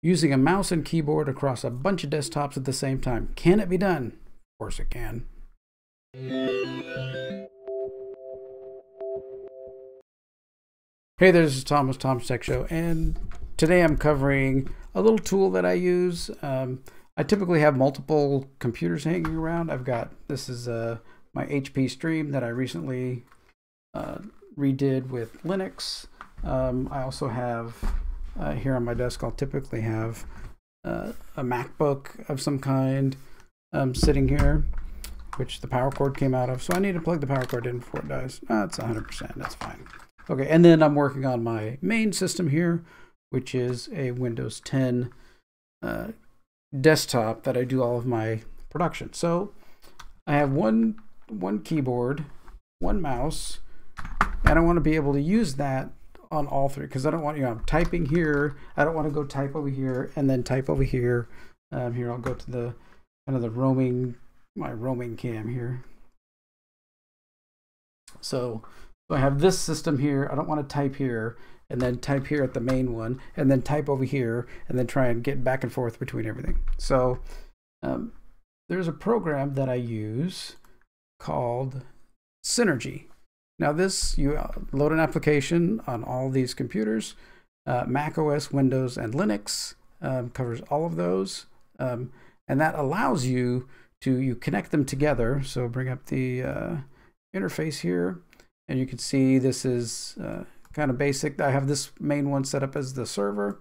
using a mouse and keyboard across a bunch of desktops at the same time. Can it be done? Of course it can. Hey there, this is Thomas Tech Show, and today I'm covering a little tool that I use. I typically have multiple computers hanging around. This is my HP Stream that I recently redid with Linux. I also have here on my desk, I'll typically have a MacBook of some kind sitting here, which the power cord came out of. So I need to plug the power cord in before it dies. It's 100%, that's fine. Okay, and then I'm working on my main system here, which is a Windows 10 desktop that I do all of my production. So I have one keyboard, one mouse, and I want to be able to use that on all three, because I don't want, I'm typing here, I don't want to go type over here and then type over here. Here I'll go to the kind of my roaming cam here. So I have this system here. I don't want to type here and then type here at the main one and then type over here and then try and get back and forth between everything. So there's a program that I use called Synergy. Now this, you load an application on all these computers, Mac OS, Windows, and Linux, covers all of those. And that allows you to connect them together. So bring up the interface here, and you can see this is kind of basic. I have this main one set up as the server.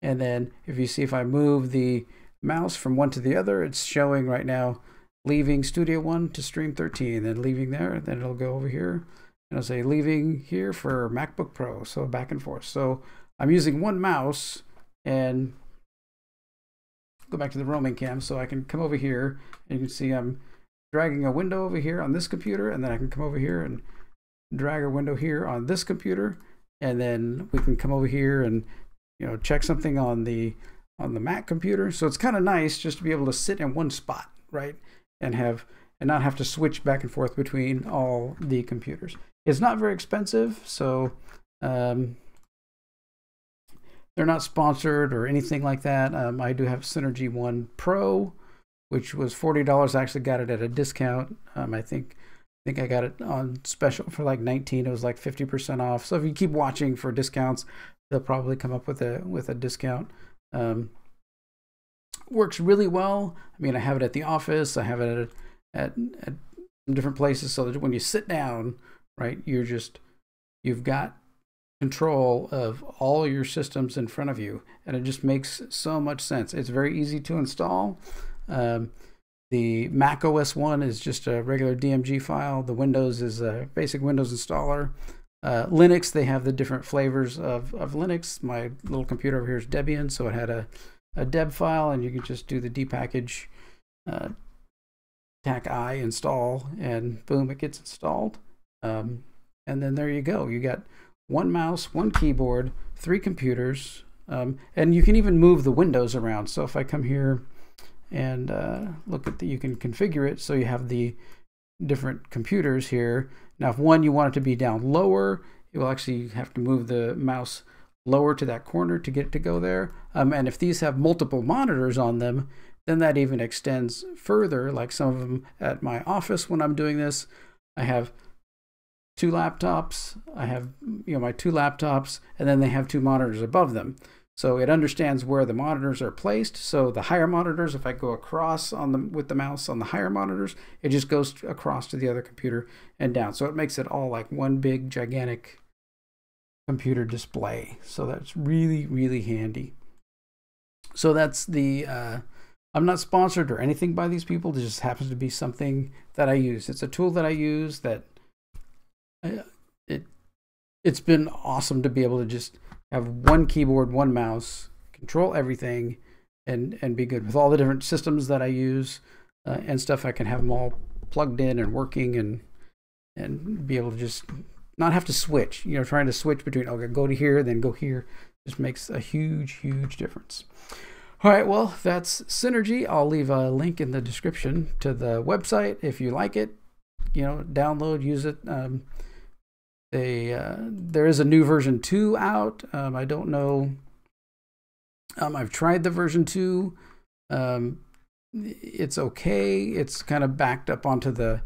And then if you see, if I move the mouse from one to the other, it's showing right now leaving Studio One to Stream 13, then leaving there, then it'll go over here. And I'll say leaving here for MacBook Pro, so back and forth. So I'm using one mouse, and go back to the roaming cam so I can come over here, and you can see I'm dragging a window over here on this computer, and then I can come over here and drag a window here on this computer, and then we can come over here and check something on the Mac computer. So it's kind of nice just to be able to sit in one spot, right, and not have to switch back and forth between all the computers. It's not very expensive, so they're not sponsored or anything like that. I do have Synergy One Pro, which was $40. I actually got it at a discount. I think I got it on special for like $19. It was like 50% off. So if you keep watching for discounts, they'll probably come up with a discount. Works really well. I mean, I have it at the office. I have it at different places, so that when you sit down, right, you've got control of all your systems in front of you, and it just makes so much sense. It's very easy to install. The Mac OS one is just a regular DMG file. The Windows is a basic Windows installer. Linux, they have the different flavors of Linux. My little computer over here is Debian, so it had a deb file, and you can just do the dpackage tac-i install, and boom, it gets installed. And then there you go. You got one mouse, one keyboard, three computers, and you can even move the windows around. So if I come here and look at you can configure it so you have the different computers here. Now, if you want it to be down lower, you will actually have to move the mouse lower to that corner to get it to go there. And if these have multiple monitors on them, then that even extends further. Like some of them at my office when I'm doing this, I have two laptops. I have my two laptops, and then they have two monitors above them. So it understands where the monitors are placed. So the higher monitors, if I go across with the mouse on the higher monitors, it just goes across to the other computer and down. So it makes it all like one big gigantic computer display. So that's really, really handy. So that's the I'm not sponsored or anything by these people. It just happens to be something that I use. It's a tool that I use that it's been awesome to be able to just have one keyboard, one mouse, control everything, and be good with all the different systems that I use and stuff. I can have them all plugged in and working, and be able to just not have to switch. Trying to switch between, okay, go to here, then go here, just makes a huge, huge difference. All right, well, that's Synergy. I'll leave a link in the description to the website if you like it. Download, use it. There is a new version 2 out. I don't know I've tried the version 2. It's okay. It's kind of backed up onto the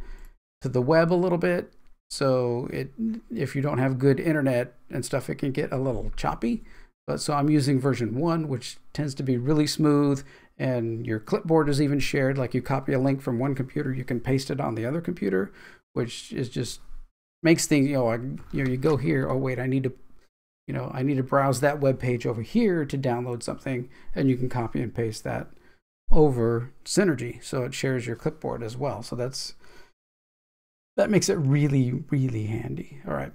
web a little bit. So if you don't have good internet and stuff, it can get a little choppy. But so I'm using version 1, which tends to be really smooth, and your clipboard is even shared. Like you copy a link from one computer, you can paste it on the other computer, which is just makes things, you go here. Oh wait, I need to browse that web page over here to download something, and you can copy and paste that over Synergy, so it shares your clipboard as well. So that makes it really, really handy. All right.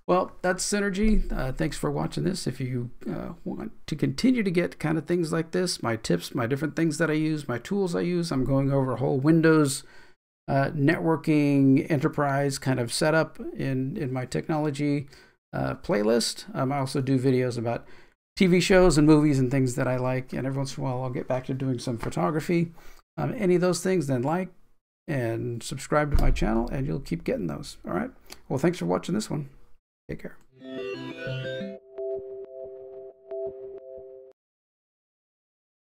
Well, that's Synergy. Thanks for watching this. If you want to continue to get kind of things like this, my tips, my different things that I use, my tools I use, I'm going over a whole Windows networking enterprise kind of setup in my technology playlist. I also do videos about TV shows and movies and things that I like, and every once in a while I'll get back to doing some photography. Any of those things, then like and subscribe to my channel, and you'll keep getting those. All right. Well, thanks for watching this one. Take care.